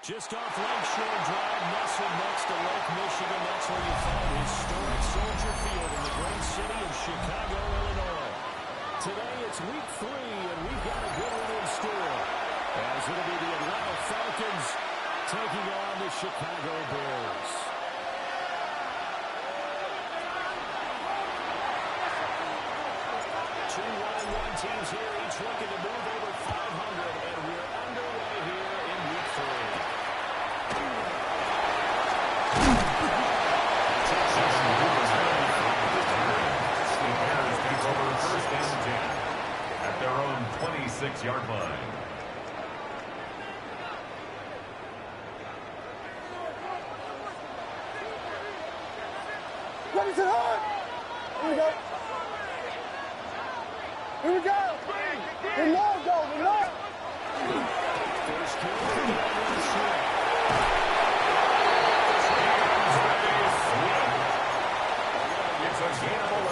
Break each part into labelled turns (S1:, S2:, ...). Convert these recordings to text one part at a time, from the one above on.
S1: Just off Lakeshore Drive, nestled next to Lake Michigan. That's where you find historic Soldier Field in the great city of Chicago, Illinois. Today it's week 3, and we've got a good one in store, as it'll be the Atlanta Falcons taking on the Chicago Bears. Two 1-1 teams here, each looking to move over 500, and we're underway here in week 3.
S2: First and 10 at their own 26-yard line.
S3: Ready to hard. Here we go. Here we go. We're long, go. We're long.
S1: First kill.
S2: It's a gain of 11.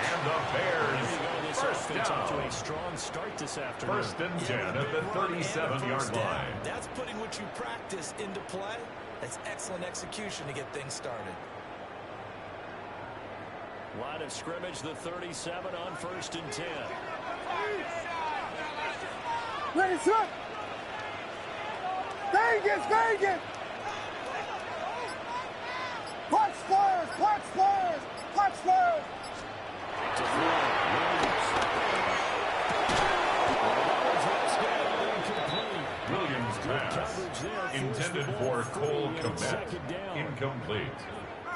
S2: And the Bears first down.
S1: To a strong start this afternoon.
S2: First and 10 at the 37-yard line.
S4: That's putting what you practice into play. That's excellent execution to get things started.
S1: Line of scrimmage, the 37 on first and 10.
S3: Ready, set. Vegas, Vegas. Punch Spurs, punch Spurs, punch Spurs.
S1: To throw,
S2: Williams pass intended for Cole Kmet. Incomplete.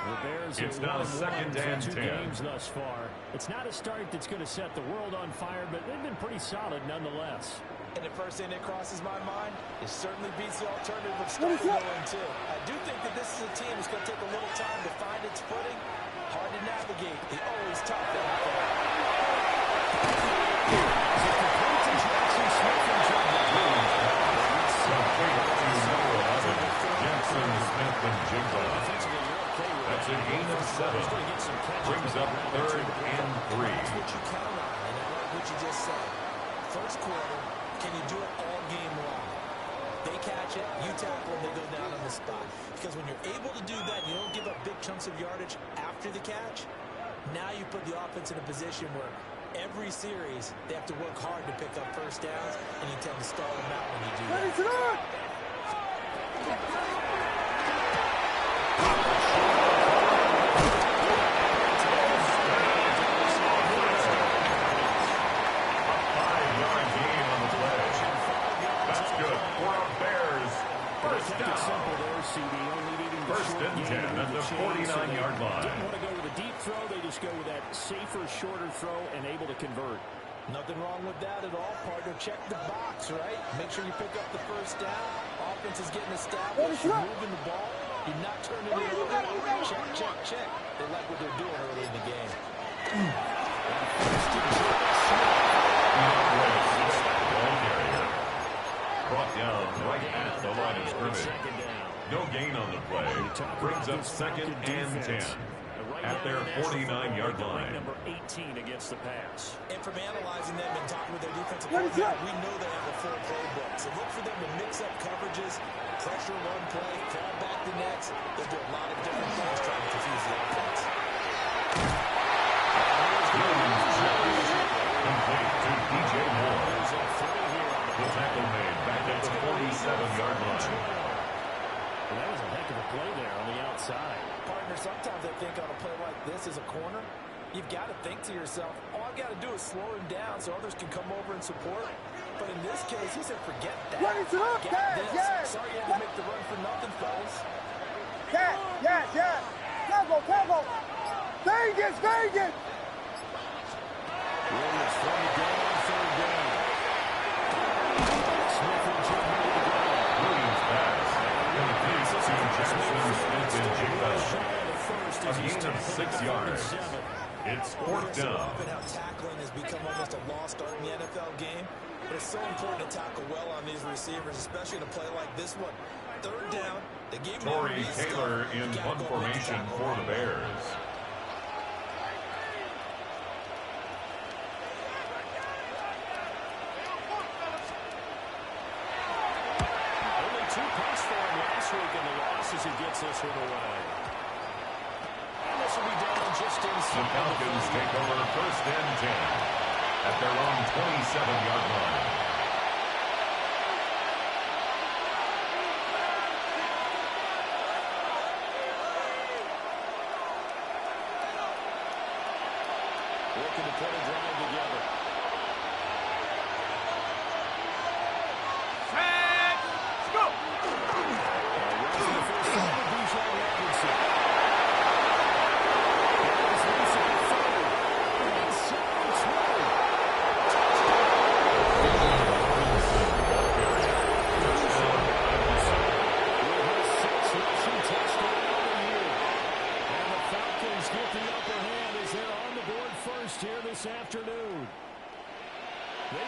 S1: The Bears
S2: It's
S1: have
S2: now
S1: won
S2: second
S1: one
S2: and
S1: for 2
S2: 10.
S1: games thus far. It's not a start that's going to set the world on fire, but they've been pretty solid nonetheless.
S4: And the first thing that crosses my mind, it certainly beats the alternative of starting 0-2. I do think that this is a team that's going to take a little time to find its footing. Hard to navigate. They always tough out
S2: Jackson Smith-Njigba. That's a gain of 7. Brings up third and 3.
S4: That's what you count on, and I like what you just said. First quarter, can you do it all game long? They catch it, you tackle, and they go down on the spot. Because when you're able to do that, you don't give up big chunks of yardage after the catch. Now you put the offense in a position where every series they have to work hard to pick up first downs, and you tend to stall them out when you do that.
S3: Ready, set.
S2: First and 10 at the 49-yard line.
S1: Didn't want to go with a deep throw. They just go with that safer, shorter throw and able to convert.
S4: Nothing wrong with that at all, partner. Check the box, right? Make sure you pick up the first down. Offense is getting established. You're moving the ball. You're not turning it over. Check, check, check. They like what they're doing early in the game.
S2: Brought down right at the line of scrimmage. No gain on the play. Brings up second and 10 at their 49-yard line.
S1: Number 18 against the pass.
S4: And from analyzing them and talking with their defensive coordinator, we know they have a full playbook. So look for them to mix up coverages, pressure one play, fall back the next. They'll do a lot of different things trying to confuse the offense.
S2: Complete to DJ Moore. The tackle made back at the 47-yard line.
S1: Well, that was a heck of a play there on the outside.
S4: Partner, sometimes I think on a play like this as a corner, you've got to think to yourself, all I've got to do is slow him down so others can come over and support. But in this case, he said, forget that. Forget this. Sorry you had to make the run for nothing, fellas.
S3: Yes. Tempo. Vegas, Vegas.
S1: Williams from the down on third down. Smith and Jigba.
S2: Williams pass. Complete to Jackson Smith-Njigba. A gain of 6 yards. It's fourth down.
S4: Often how tackling has become almost a lost art in the NFL game. But it's so important to tackle well on these receivers, especially in a play like this one. Third down. They gave
S2: Torrey Taylor in punt formation for the Bears.
S1: Only 2 as he gets this one away. And this will be down just inside.
S2: The Falcons take over first and 10 at their own 27-yard line.
S1: Looking to put a drive together.
S3: Let's go.
S1: Rushing the first time with Bijan Robinson. Here's Lisa at third. Inside the 20. With his 6th rushing touchdown of the year. And the Falcons get the upper hand as they're on the board first here this afternoon.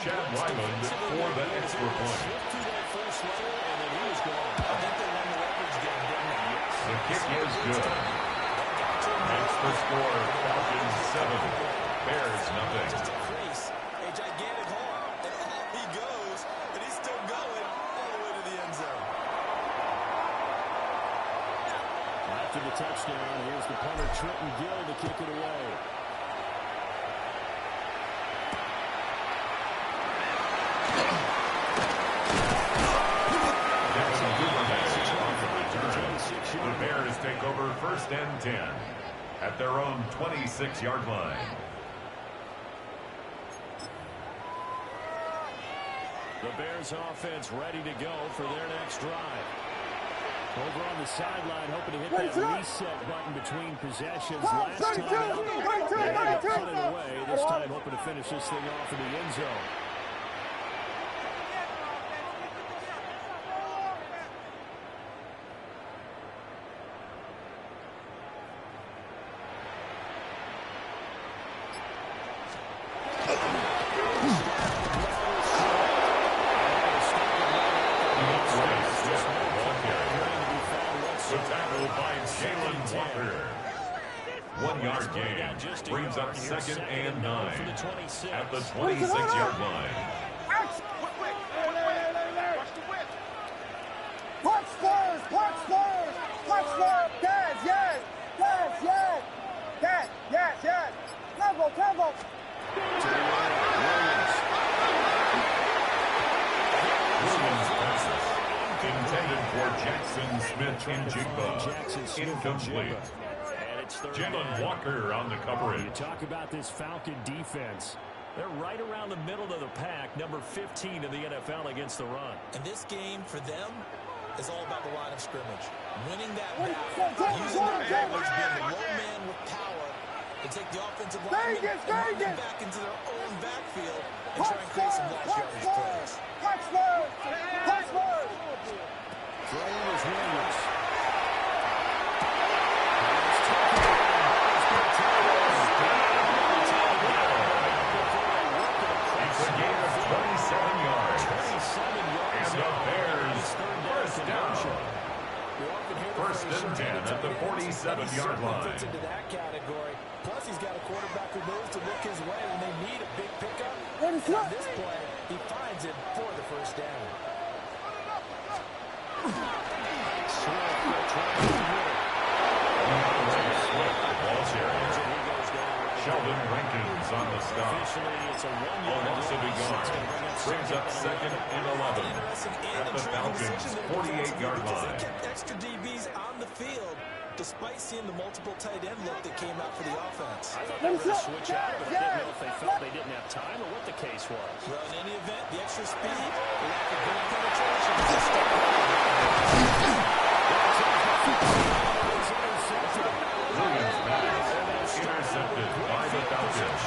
S2: Chad Ryland for the extra point. The kick is good. Makes the score Falcons 7, Bears nothing.
S4: Just a crease, a gigantic hole, and off he goes, and he's still going all the way to the end zone.
S1: After the touchdown, here's the punter Trenton Gill to kick it away.
S2: The Bears take over first and 10 at their own 26-yard line.
S1: The Bears offense ready to go for their next drive. Over on the sideline, hoping to hit that reset button between possessions. Last time, they got punted away. This time, hoping to finish this thing off in the end zone.
S2: Brings up second and 9 at the 26-yard line.
S3: Punch squares, punch squares, punch squares. Yes, yes, yes, yes, yes, yes, yes. Tempo, tempo.
S2: Williams passes. Intended for Jackson Smith-Njigba. Incomplete. Jalen Walker on the coverage.
S1: You talk about this Falcon defense. They're right around the middle of the pack, number 15 in the NFL against the run.
S4: And this game, for them, is all about the line of scrimmage. Winning that battle, using their average, being the low man with power, to take the offensive line and run them back into their own backfield and try and create some large yardage plays.
S3: Punch squares, punch squares.
S1: Throwing is Williams.
S2: It's a gain of 27 yards. And the Bears first down. First and 10 at the 47-yard line.
S4: Fits into that category. Plus, he's got a quarterback who knows to look his way when they need a big pickup. And on this play, he finds it for the first down.
S2: Sheldon Rankins on the stop. A loss of a yard. Brings up second and 11 at the Falcons' 48-yard line.
S4: They kept extra DBs on the field despite seeing the multiple tight end look that came out for the offense.
S1: I thought they were going to switch out, but I didn't know if they felt they didn't have time or what the case was.
S4: Well, in any event, the extra speed, the lack of good penetration is a step.
S2: Williams pass intercepted by the Falcons.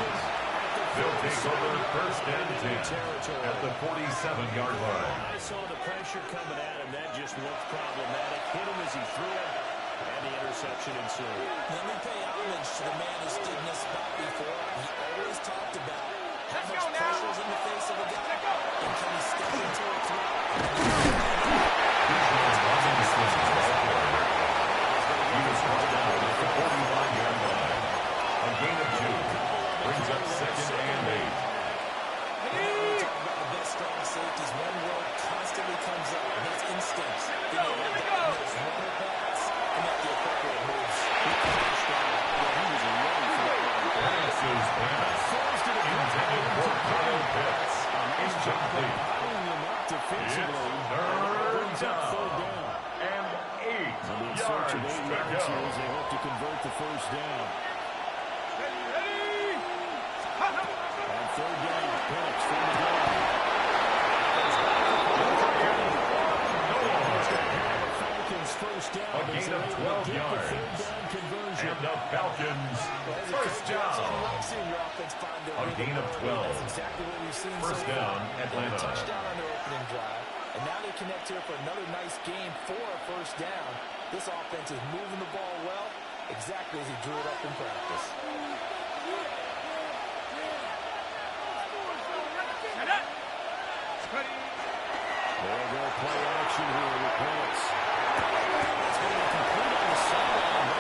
S2: They'll take over first and 10 at the 47-yard line.
S1: I saw the pressure coming at him. That just looked problematic. Hit him as he threw it, and the interception ensued.
S4: Let me pay homage to the man who stood in this spot before. He always talked about how much pressure is in the face of a guy, and can he step into a throw.
S2: He was brought down at the 45-yard line. A gain of 2 brings up second and 8.
S4: Talk about the best strong safeties. One word constantly comes up, and that's instincts. Being able to diagnose runner pass
S1: first down. On third down, Penix from the goal. Falcons first down.
S2: A gain of 12 yards. And the Falcons first down. A gain of 12. First down, Atlanta.
S4: Touchdown on their opening drive. And now they connect here for another nice game for a first down. This offense is moving the ball well, exactly as he drew it up in practice.
S1: They'll go play action here with Penix. It's going to be complete on the sideline.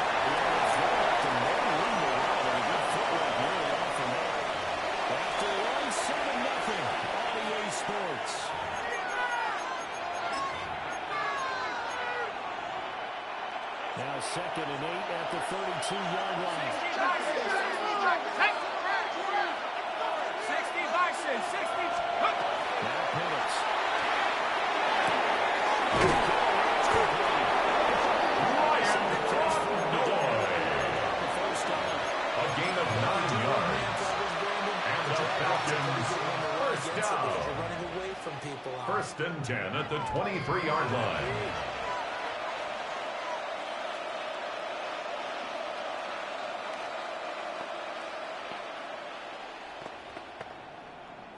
S1: Throw up to Martin Lindley. And a good footwork nearly off from there. After one, 7-0 on EA Sports. Now 2nd and 8 at the 32-yard line.
S3: 60.
S1: Now Penix.
S2: A gain of 9 yards. And the Falcons first down. First and 10 at the 23-yard line.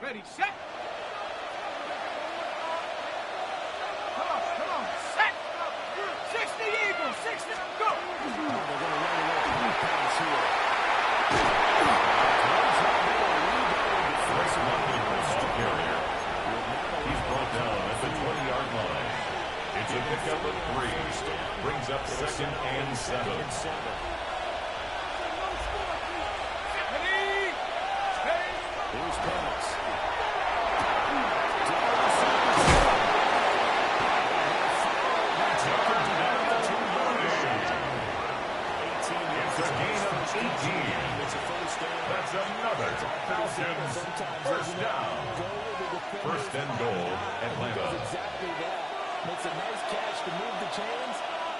S3: Ready, set. Come on, set. 60 Eagles, 60, go.
S1: They're going to run a little deep pass here.
S2: He's brought down at the 20-yard line. It's a pickup of 3. Brings up 2nd and 7.
S1: Here's Penix.
S2: It's a gain of 18. That's another Falcons first down. First and goal, Atlanta.
S4: Exactly that. Makes a nice catch to move the chains.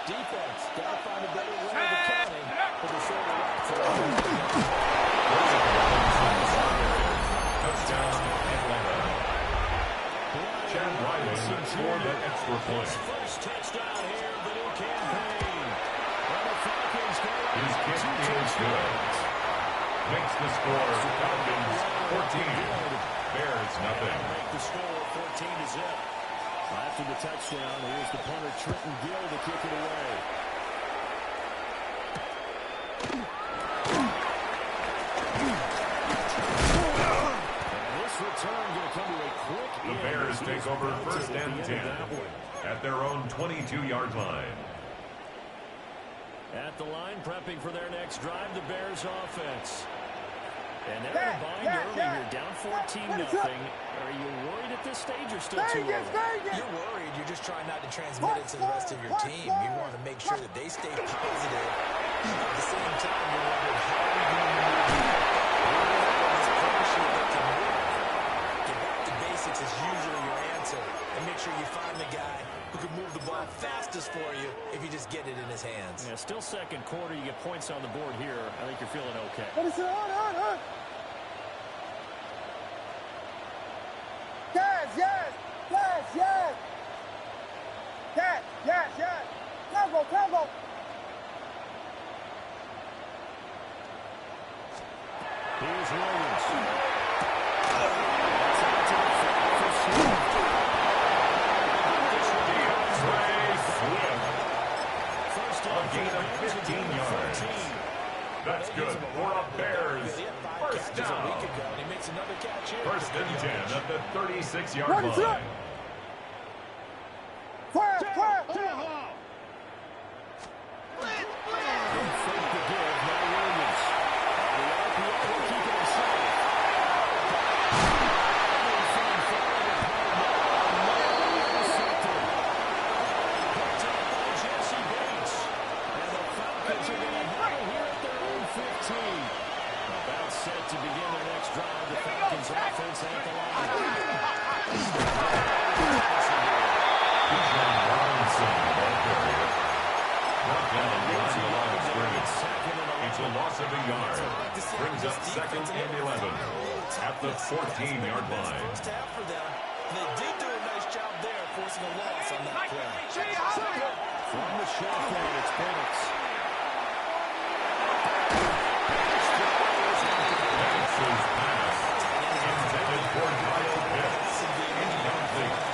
S4: Defense, got to find a better way of accounting for the shorter routes.
S2: Touchdown, Atlanta. Chad Ryland scored that extra point.
S1: First touchdown here of the new campaign. And the Falcons go on
S2: His kick
S1: to
S2: is good. Makes the score Falcons 14. Bears nothing.
S1: Make the score 14-0. After the touchdown, here's the punter Trenton Gill to kick it away. And this return going to come to a quick
S2: The
S1: end.
S2: Bears take over first and 10 at their own 22-yard line.
S1: At the line, prepping for their next drive, the Bears offense. And they're in a bind early here, down 14-0. Are you worried at this stage or still too early?
S4: You're worried. You're just trying not to transmit it to the rest of your team. You want to make sure that they stay positive. At the same time, you're wondering how are we going to move this pressure that can work. Get back to basics is usually your answer. And make sure you find the guy who can move the ball fastest for you if you just get it in his hands.
S1: Yeah, still second quarter. You get points on the board here. I think you're feeling okay.
S3: Yes. Tempo.
S1: Here's Williams.
S2: A gain of 15 yards. That's good for a Bears first down. First and 10 at the 36-yard line. Second and 11 at the 14-yard line.
S4: First half for them. They did do a nice job there, forcing a loss on that play.
S1: From the shotgun, it's Penix.
S2: Penix's pass intended for Kyle Pitts. Incomplete.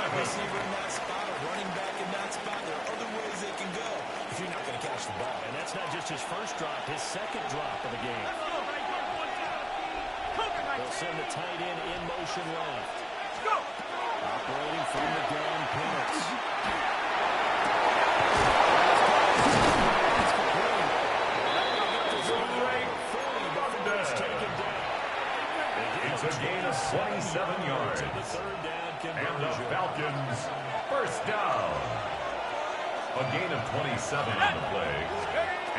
S4: Receiver in that spot, a running back in that spot. There are other ways they can go if you're not going to catch the ball.
S1: And that's not just his first drop, his second drop of the game. They'll send the tight end in motion left. Operating from the gun, Penix.
S2: It's a gain of 27 yards. And the Falcons first down. A gain of 27 on the play.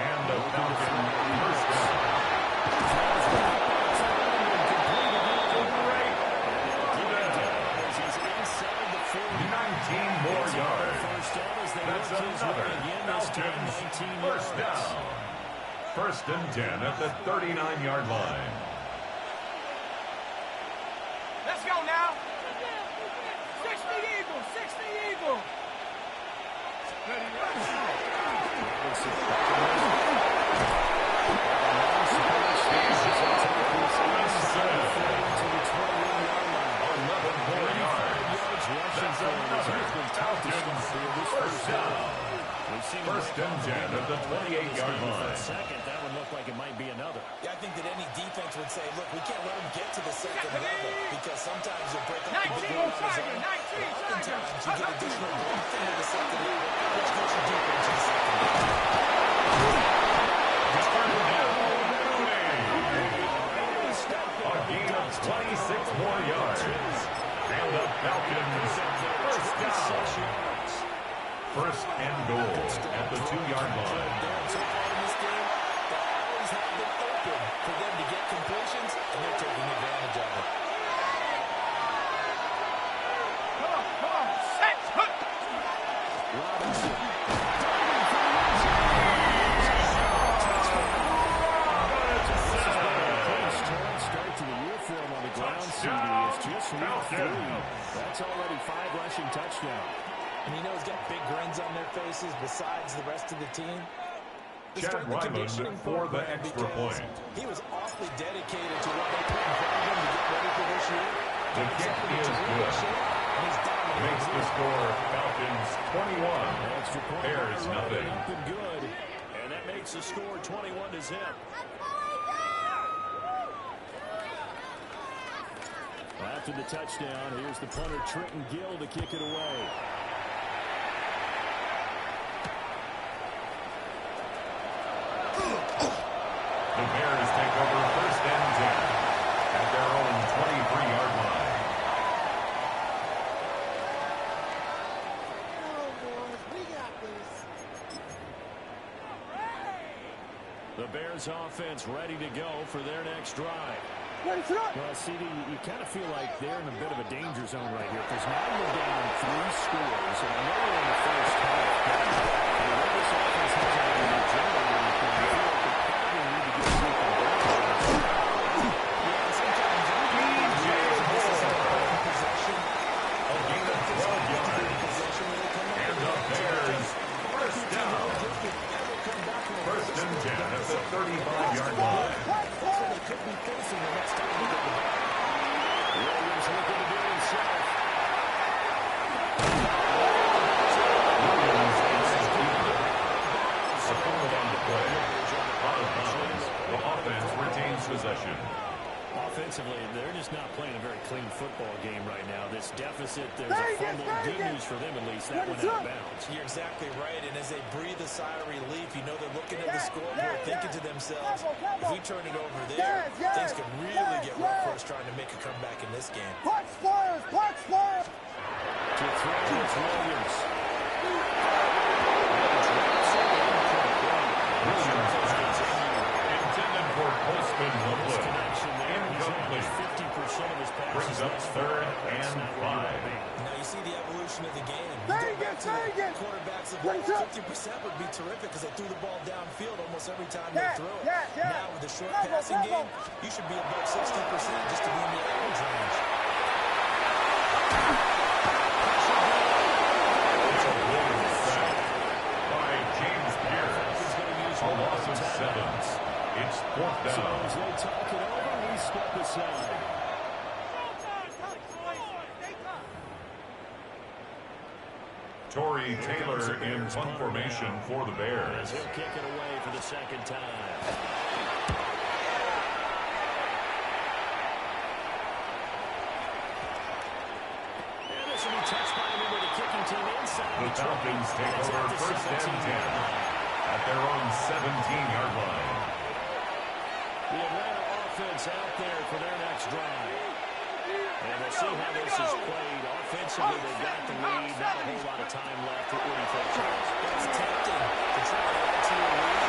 S2: And the Falcons first down. 19 more yards. That's another Falcons first down. First and 10 at the 39-yard line.
S3: Let's go now. 60 Eagles, 60 Eagles.
S2: First and 10 at the 28-yard line.
S1: Second, that would look like it might be another.
S4: Yeah, I think that any defense would say, look, we can't let them get to the second level because sometimes you'll break up the big one. Oftentimes you get additional breath into the second level, which goes you deeper into the second level.
S2: A gain of 26 more yards. And the Falcons first down. First and goal at the 2-yard line.
S4: So far in this game, they always have been open for them to get completions, and they're taking advantage of it.
S3: Come on, set, hook.
S1: Robinson. Start to the year for him on the ground, CD. It's just week 3. That's already 5 rushing touchdowns.
S4: And you know he's got big grins on their faces besides the rest of the team.
S2: Chad Ryland for the extra point.
S4: He was awfully dedicated to what they put in front of him to get ready for this year.
S2: The kick is good. Makes the score Falcons 21. Bears nothing.
S1: Good. And that makes the score 21-0. After the touchdown, here's the punter Trenton Gill to kick it away.
S2: The Bears take over first and 10 at their own 23-yard line.
S1: The Bears offense ready to go for their next drive.
S3: Ready to run.
S1: Well, CD, you kind of feel like they're in a bit of a danger zone right here because now you're down 3 scores, and I know we're in the first half. The way this offense has been generating anything, I feel like they probably need to get something going.
S4: Yeah, sometimes
S2: DJ Moore.
S4: possession.
S2: A gain of 12 yards.
S4: Possession when they come up.
S2: And the Bears first down. First and 10 at the 35-yard line.
S4: They could be facing the next time they get the ball.
S1: Williams looking to do it himself.
S2: Williams executed. A fumble on the play. Out of bounds. The offense retains possession.
S1: Offensively, they're just not playing a very clean football game right now. This deficit, there's a fumble. Good news for them, at least. That went out of bounds.
S4: You're exactly right, and as they breathe a sigh of relief, you know they're looking at the scoreboard, thinking to themselves, if we turn it over there, things could really get rough for us trying to make a comeback in this game.
S3: Punch squares, punch squares.
S1: To throw, it's Williams.
S2: Williams pass. Intended for Postman Lookwood. Incomplete.
S1: 50% of his passes
S2: Brings up 3rd and 5.
S4: Now you see the evolution of the game. Quarterbacks of 50% would be terrific because they threw the ball downfield almost every time they threw it. Now with the short passing game, you should be above 60% just to be in the average range.
S2: It's a rolling sack by James Pierce. A loss of 7. It's 4th down.
S1: So as they talk it over, we step aside.
S2: Torrey Taylor in punt formation for the Bears.
S1: He'll kick it away for the 2nd time. And this will be touched by a member of the kicking team inside.
S2: The Falcons take over 1st and 10 at their own 17-yard line.
S1: The Atlanta offense out there for their next drive. And we'll see how this is played. Offensively, they've got the lead. Not a whole lot of time left. What do you think, Charles?
S4: It's tempting to try to add to your lead.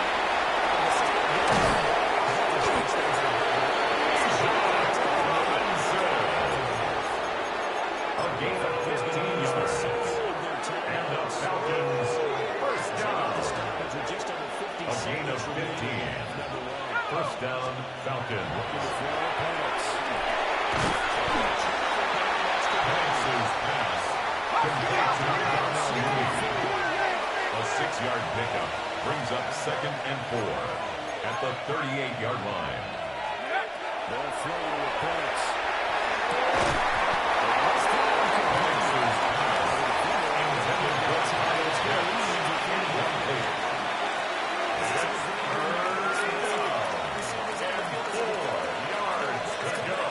S2: A gain of 15 yards. And the Falcons 1st down. A gain of 15. 1st down, Falcons. Banks' pass completes a 6-yard pickup brings up 2nd and 4 at the 38-yard line.
S1: They'll throw with points.
S2: Banks' pass intended for Miles Gibbs incomplete. It's 3rd down and 4 yards to go.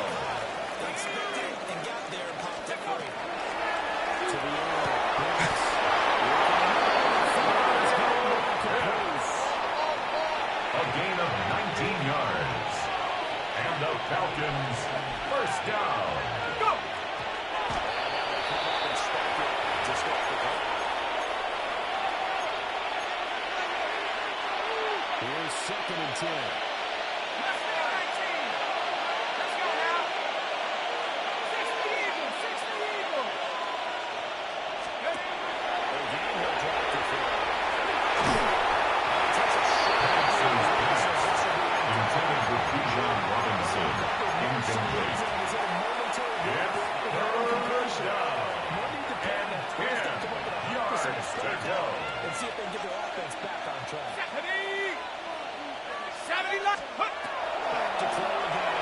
S4: Expected and got there and popped it free.
S1: To the air. Banks.
S2: A gain of 19 yards. And the Falcons 1st down. Go!
S1: Here's 2nd and 10.
S4: And see if they can get their offense back on track.
S1: Back to throw again.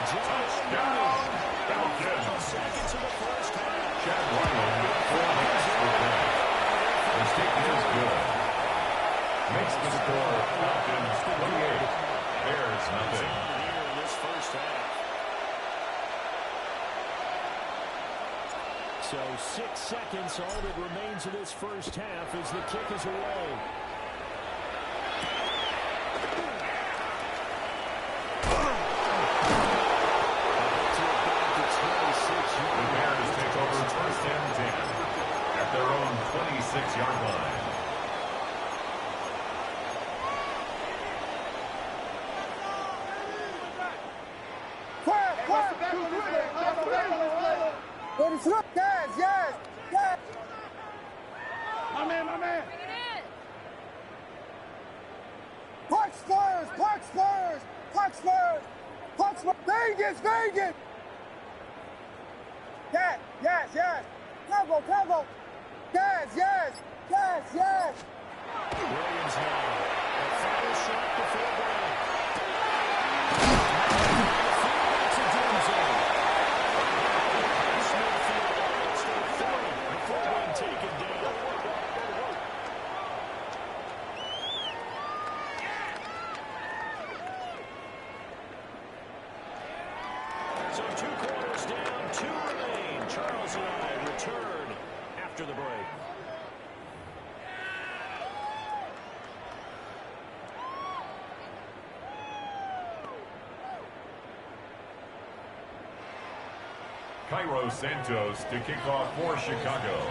S2: Touchdown, Falcons.
S1: Seconds in the 1st half.
S2: Chad Ryland, 4 hits for that. His taking is good. Makes the score Falcons 28. Bears nothing.
S1: Here in this 1st half. So 6 seconds, all that remains of this 1st half as the kick is away.
S2: The Bears take over 1st and 10 at their own 26-yard line.
S3: Yes, yes, yes. My man. Punch Spurs. Vegas. Yes. Temple. Yes.
S1: Williams now. A final shot before break. To Denzel. Smithfield almost at 40 before being taken down. So 2 quarters down, 2 remain. Charles and I return after the break.
S2: Cairo Santos to kick off for Chicago.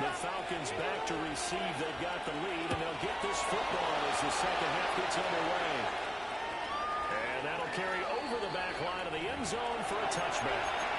S1: The Falcons back to receive. They've got the lead, and they'll get this football as the second half gets underway. And that'll carry over the back line of the end zone for a touchback.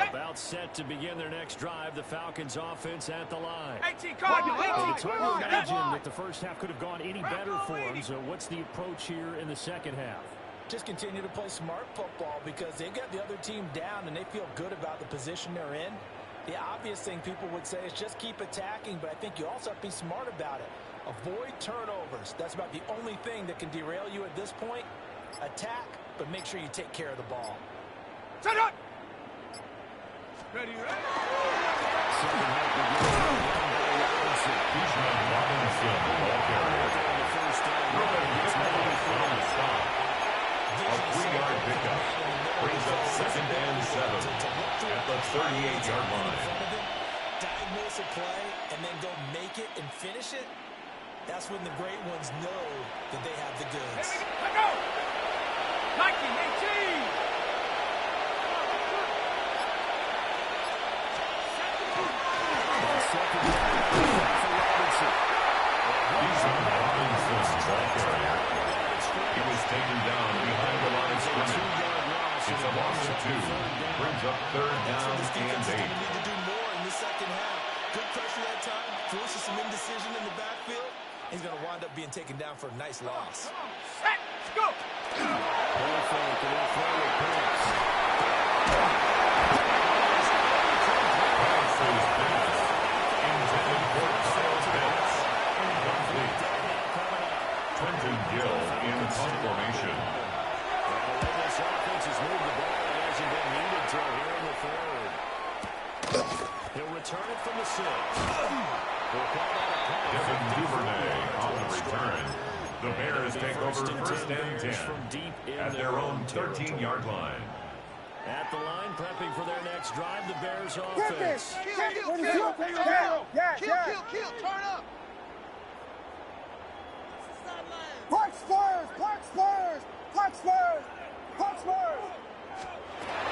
S1: About set to begin their next drive. The Falcons offense at the line.
S5: It's hard to
S1: imagine that the first half could have gone any better for them. So what's the approach here in the second half?
S4: Just continue to play smart football because they've got the other team down and they feel good about the position they're in. The obvious thing people would say is just keep attacking, but I think you also have to be smart about it. Avoid turnovers. That's about the only thing that can derail you at this point. Attack, but make sure you take care of the ball.
S5: Set up! Ready, ready.
S2: Second half Bijan Robinson, ball carrier. Ruben gets on the stop. A 3-yard pickup. Brings up 2nd and 7 at the 38-yard line.
S4: Diagnose a play and then go make it and finish it. That's when the great ones know that they have the goods.
S5: Here we go. 1918.
S2: Bijan Robinson, ball carrier. He was taken down behind the line of scrimmage. It's a loss of 2. Brings up 3rd down and 8.
S4: Need to do more in the second half. Good pressure that time. Forces some indecision in the backfield. He's going to wind up being taken down for a nice loss.
S5: Set, go.
S2: Trenton Gill in punt formation.
S1: This offense has moved the ball. It hasn't been needed till here in the third. He'll return it from the 6.
S2: Devin Duvernay on the return. The Bears take over 1st and 10
S1: from deep in
S2: at their own 13-yard line.
S1: At the line, prepping for their next drive, the Bears
S3: Get this.
S1: offense.
S3: Kill. Turn up. Punch Spurs.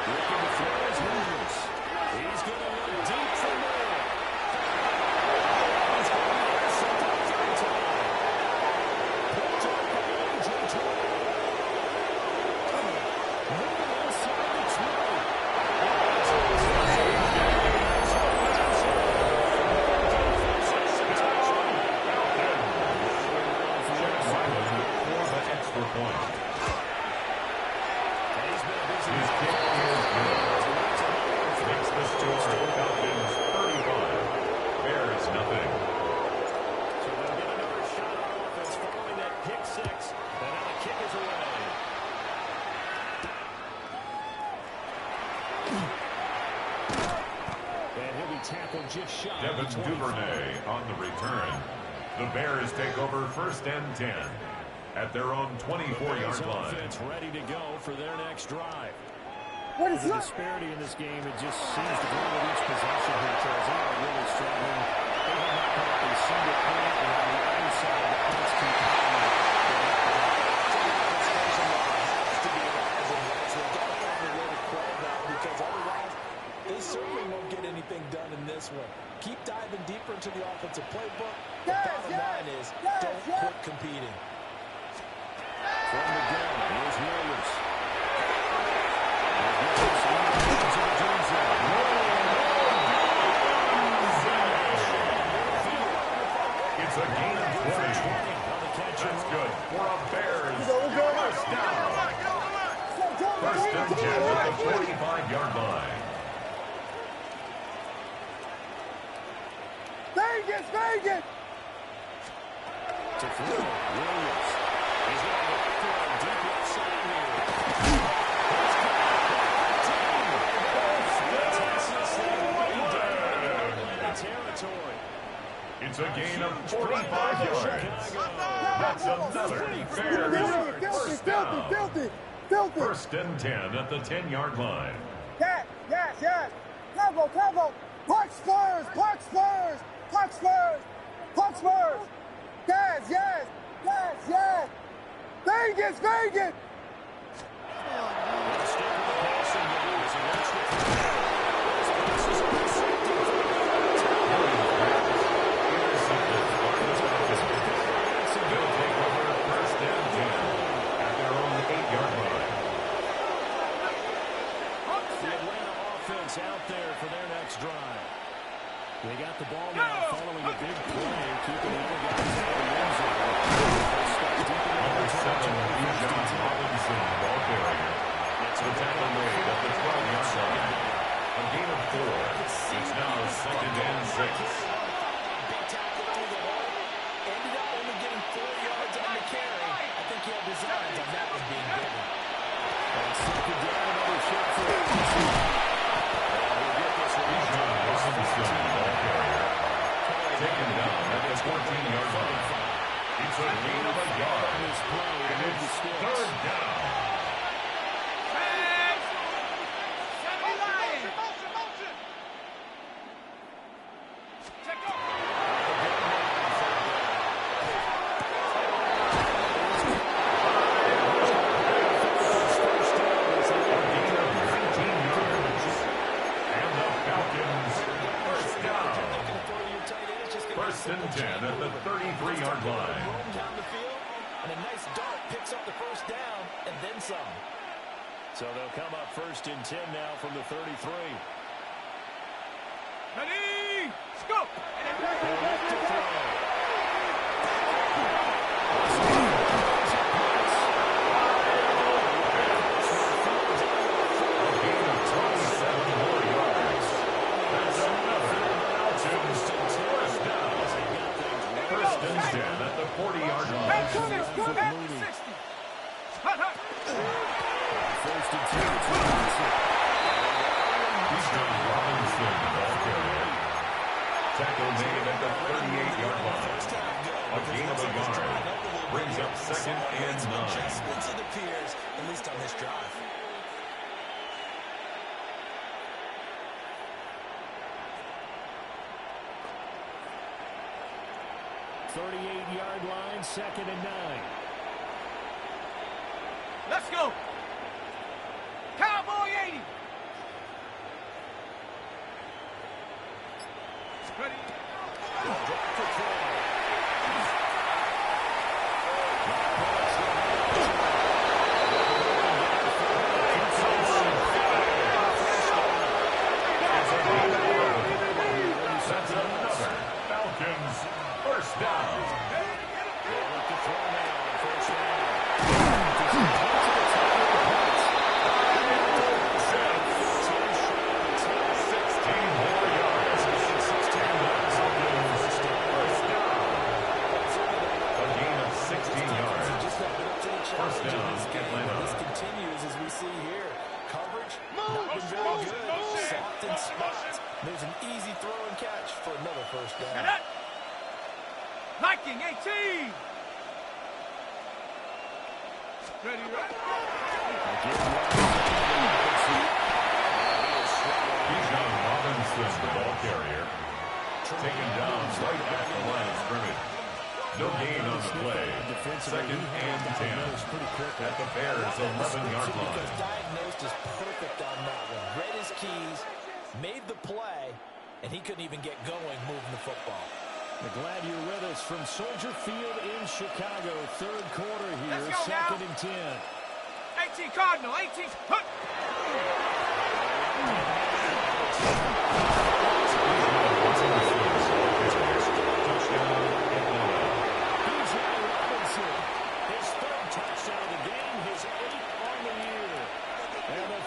S1: Looking to throw his Williams. He's going to look deep for more. He's going to intercept the 3rd time. Picked up by A.J. Terrell. Moving inside the
S2: 20. Extra point.
S1: He's been a busy
S2: His kick is good. Makes the score Falcons 35. Bears nothing.
S1: So they'll get another shot on offense following that pick 6. And now the kick is away. And he'll be tackled just shy
S2: Devin
S1: of 25.
S2: Duvernay on the return. The Bears take over 1st and 10 at their own 24-yard line.
S1: Offense ready to go for their next drive.
S3: What is
S1: The
S3: that?
S1: disparity in this game, it just seems to grow with each possession here, Charles. They are really struggling. They have not put up a single point, and on the other side, the points keep coming.
S4: Because otherwise, they certainly won't get anything done in this one. Keep diving deeper into the offensive playbook. The bottom line is, don't quit competing.
S1: From the gun, here's Williams.
S2: It's a gain of 20. That's good for a Bears first down. 1st and 10 at the 45-yard line.
S3: Vegas, Vegas!
S1: To throw, Williams. He's going to go for a deep left side here. Territory.
S2: It's a gain of 45 yards. That's another Bears first down.
S3: Filthy!
S2: 1st and 10 at the 10-yard line.
S3: Yes! Cover! Punch Spurs! Yes! Vegas!
S1: Out there for their next drive. They got the ball now following a big play, keeping the other guys out of the end zone.
S2: Number 7, Bijan Robinson, ball carrier. It's a tackle made at the 12-yard line. A gain of 4. It's now 2nd and 6.
S4: Big tackle through the hole. Ended up only getting 4 yards on the carry. I think he had designs on that one being bigger.
S1: And 2nd down, another shot for it.
S2: Bijan Robinson, ball carrier. Taken down at the 14-yard line. It's a gain of a yard. And it's 3rd down. First and 10 at the 33-yard line.
S4: Down the field, and a nice dart picks up the first down, and then some.
S1: So they'll come up 1st and 10 now from the 33.
S5: Ready, go!
S2: At the 40-yard line.
S5: 60. Hot.
S1: 1st and 10.
S2: Bijan Robinson, ball carrier. Tackle made at the 38-yard line. A gain of a yard. Brings up 2nd and 9.
S4: It appears, at least on this drive.
S1: Yard line, 2nd and 9.
S5: Let's go. Cowboy 80. Ready.
S2: That's another Falcons first down.
S4: coverage, not been very good. Soft in spots. There's an easy throw and catch for another first down.
S5: Liking 18. Ready, right?
S2: Bijan Robinson, the ball carrier, taken down right at the line of scrimmage. No gain on the play. Second and 10 at the Bears' 11-yard line.
S4: Because diagnosed is perfect on that one. Read his keys, made the play, and he couldn't even get going moving the football.
S1: We're glad you're with us from Soldier Field in Chicago. Third quarter here, second and 10.
S5: 18 Cardinal, 18. Hut.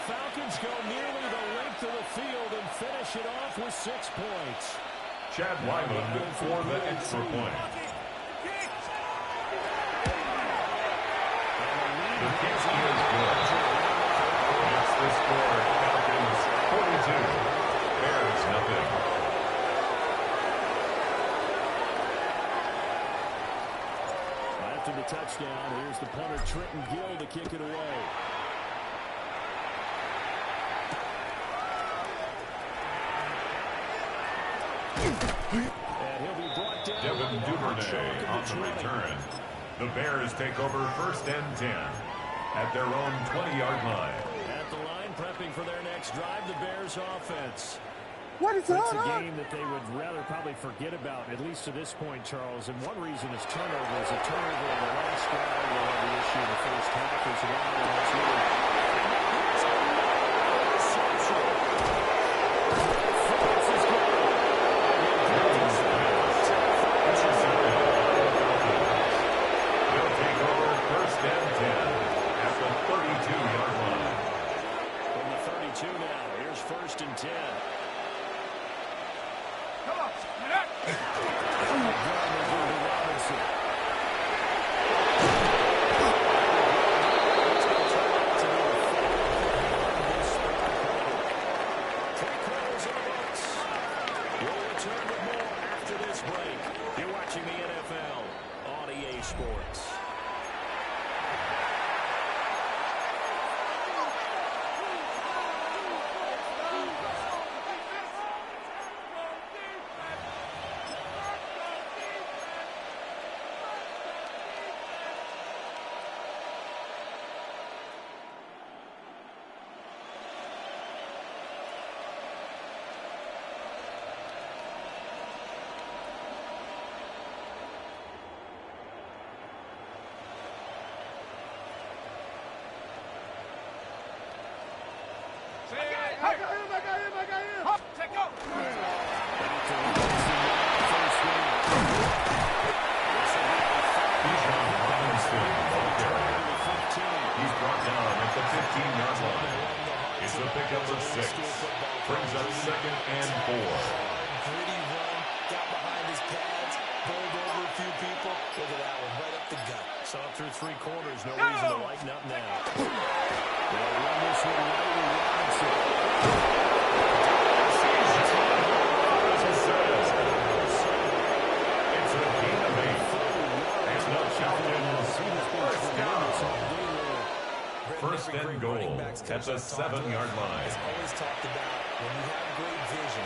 S1: Falcons go nearly the length of the field and finish it off with 6 points.
S2: Chad Wyman for the extra point. The kick is good. That's the score. Falcons 42. Bears nothing.
S1: After the touchdown, here's the punter Trenton Gill to kick it away. And he'll be brought down.
S2: Devin Duvernay on the return. The Bears take over first and 10 at their own 20-yard line.
S1: At the line, prepping for their next drive, the Bears offense.
S3: What is
S1: It's a game that they would rather probably forget about, at least to this point, Charles. And one reason is turnovers. A turnover in the last drive, they had the issue in the first half as well. And it's really
S2: First and goal at the 7-yard line.
S4: It's always talked about when you have great vision,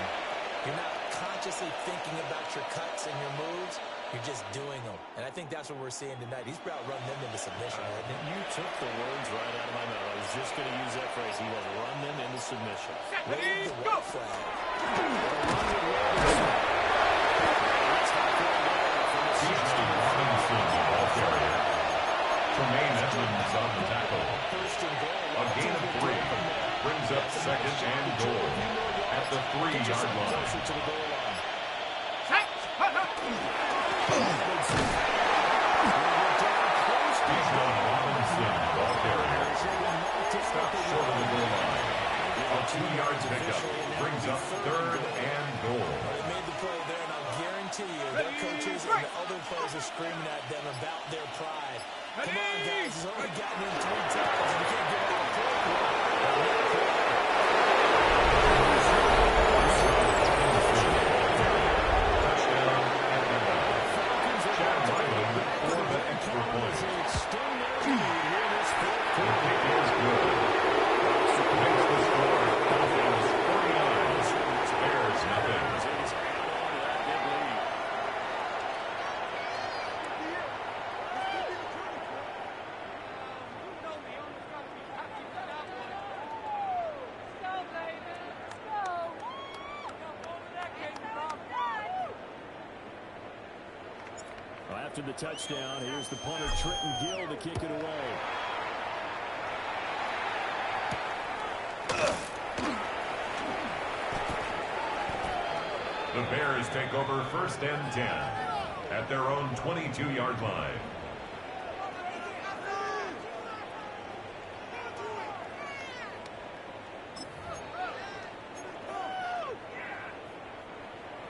S4: you're not consciously thinking about your cuts and your moves. You're just doing them. And I think that's what we're seeing tonight. He's about run them into submission, hasn't he?
S1: You took the words right out of my mouth. I was just going to use that phrase. He has run them into submission.
S4: Wave the white flag.
S2: Robinson, the ball carrier. Tremaine Edmonds on the tackle. A gain of 3 brings up second and goal at the 3-yard line. Bijan Robinson, ball carrier. Stopped short of the goal line. A 2-yard pickup brings up third and goal.
S4: They made the play there, and I'll guarantee you their coaches and the other players are screaming at them about their pride. Come on, guys. He's only gotten in 3 tackles. You can't give up a play.
S1: after the touchdown. Here's the punter, Trenton Gill, to kick it away.
S2: The Bears take over 1st and 10 at their own 22-yard line.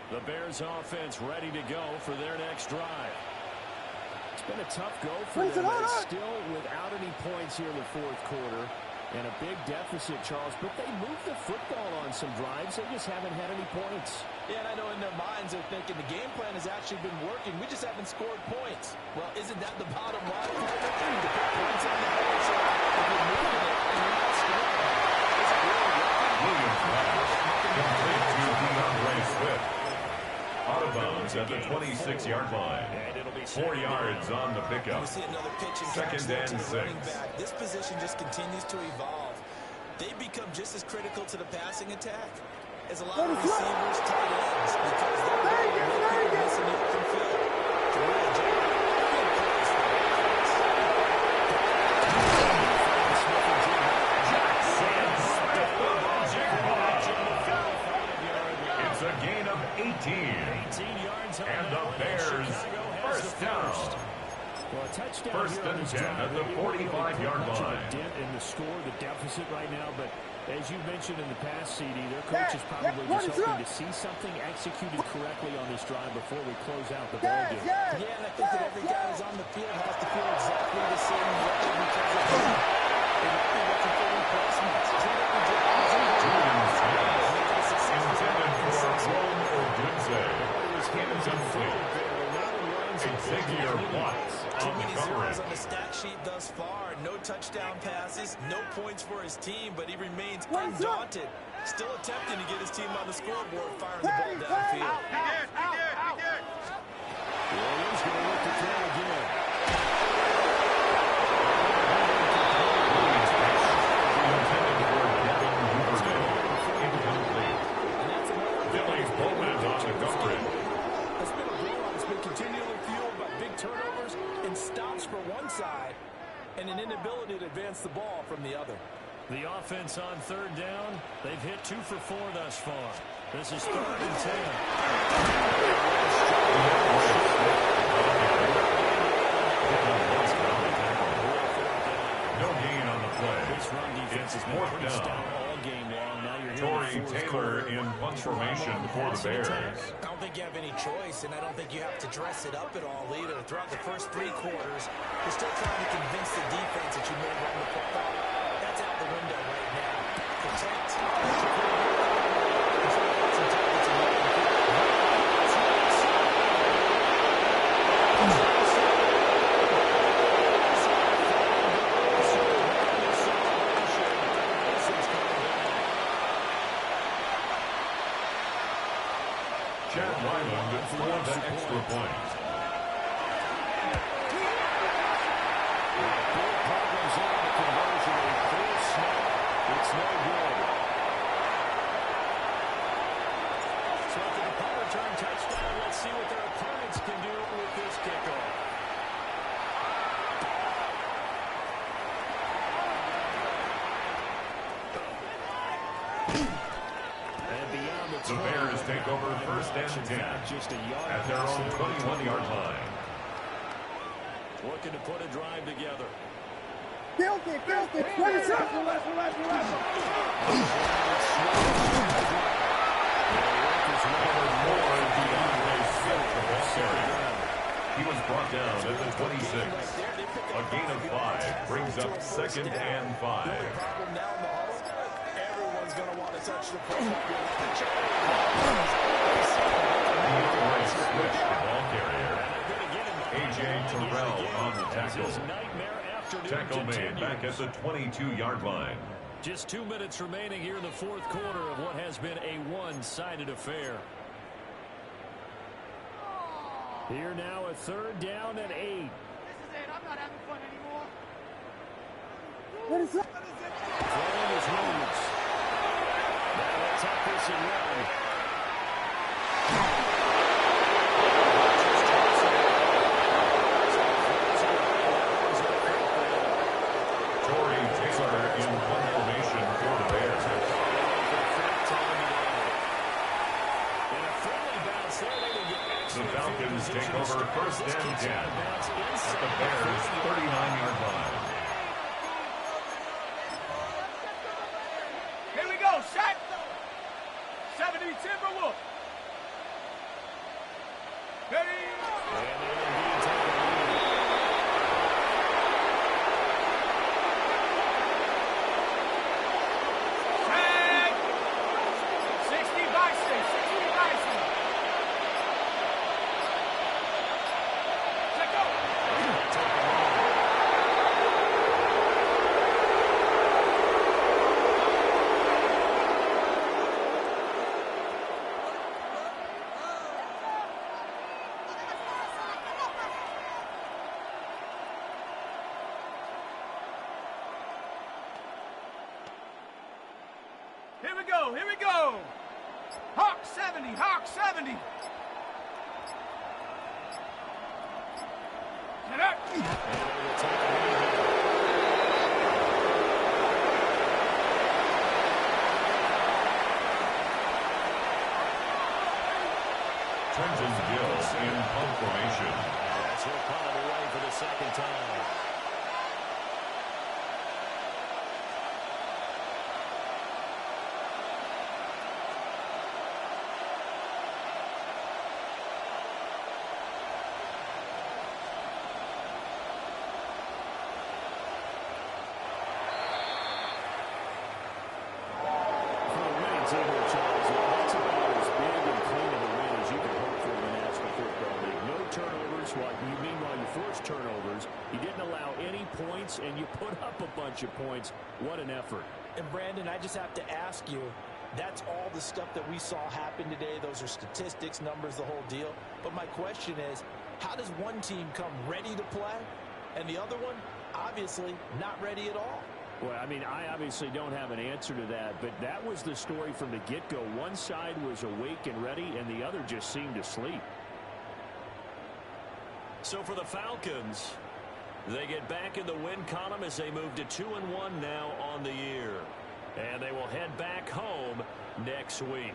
S1: The Bears offense ready to go for their next drive. It's been a tough go for them. They're still without any points here in the fourth quarter. And a big deficit, Charles, but they moved the football on some drives. They just haven't had any points.
S4: Yeah, and I know in their minds they're thinking the game plan has actually been working. We just haven't scored points. Well, isn't that the bottom line? If you're looking to put points on the board, so if you're moving it and you're not scoring, is it really working?
S2: Williams pass complete to DeAndre Swift. Out of bounds at the 26-yard line. 4 yards on the pickup.
S4: We see another pitch and
S2: 2nd and 6.
S4: This position just continues to evolve. They become just as critical to the passing attack as a lot of receivers, tight ends, because they're going to make people miss in the open field. To really generate big plays for the offense.
S2: It's a gain of 18. And the Bears first down.
S1: Well, a touchdown
S2: 1st and 10 at the 45-yard line.
S1: Dent in the score, the deficit right now, but as you mentioned in the past, CD, their coach is probably just hoping to see something executed correctly on this drive before we close out the ball game.
S4: Yeah, and I think that every guy who's on the field has to feel exactly the same way because of they might be looking for replacements.
S2: Intended for Rome Odunze. Incomplete. Xavier Watts
S4: Too
S2: on the
S4: many
S2: coverage.
S4: zeros on the stat sheet thus far. No touchdown passes, no points for his team, but he remains undaunted. Still attempting to get his team on the scoreboard, firing the ball downfield.
S1: Williams going to look to throw again.
S2: Intended for Devin Huberville. Incomplete. Billy Bowman on the coverage.
S4: It's been a blowout. It's been continually fueled by big turnovers and stops for one side and an inability to advance the ball from the other.
S1: The offense on 3rd down, they've hit 2 for 4 thus far. This is 3rd and
S2: No gain on the play.10.
S1: This run defense has been pretty stout all game long. Now you're
S2: Tory Taylor in punt formation for the Bears.
S4: I don't think you have any choice, and I don't think you have to dress it up at all either. Throughout the first 3 quarters, you're still trying to convince the defense that you may run the football. That's out the window right now. Protect.
S2: Chad Ryland for the extra point.
S1: It's no good. So after the punt return touchdown, let's see what their opponents can do with this kickoff.
S2: The Bears take over 1st and 10 at their own 21-yard line.
S1: Looking to put a drive together.
S3: Guilty. 27.
S2: He was brought down at the 26. A gain of 5 brings up 2nd and 5.
S4: Everyone's going to want to touch the football.
S2: Switch the ball carrier. A.J. Terrell on the tackle. Tackle made back at the 22-yard line.
S1: Just 2 minutes remaining here in the fourth quarter of what has been a one-sided affair. Here now a 3rd down and 8.
S5: This is it. I'm not having fun anymore.
S3: What is that?
S1: Throwing is Williams. Now let's have this and run.
S2: take over first and 10 at the Bears' 39-yard line.
S5: Here we go, set. 70 Timberwolves. Ready? Set. 60 Bison, 60 Bison. Set go. Here we go, here we go. Hawk 70, Hawk 70. Get up.
S2: Trenton Gill in punt formation.
S1: That's he'll punt it away for the second time. Turnovers, you didn't allow any points, and you put up a bunch of points. What an effort.
S4: And Brandon, I just have to ask you, that's all the stuff that we saw happen today. Those are statistics, numbers, the whole deal. But my question is, how does one team come ready to play, and the other one, obviously, not ready at all?
S1: Well, I mean, I obviously don't have an answer to that, but that was the story from the get-go. One side was awake and ready, and the other just seemed to sleep. So for the Falcons, they get back in the win column as they move to 2-1 now on the year. And they will head back home next week.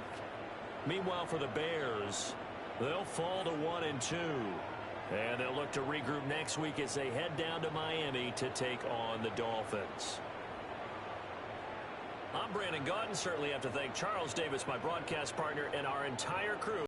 S1: Meanwhile, for the Bears, they'll fall to 1-2. And they'll look to regroup next week as they head down to Miami to take on the Dolphins. I'm Brandon Gaudin. Certainly have to thank Charles Davis, my broadcast partner, and our entire crew.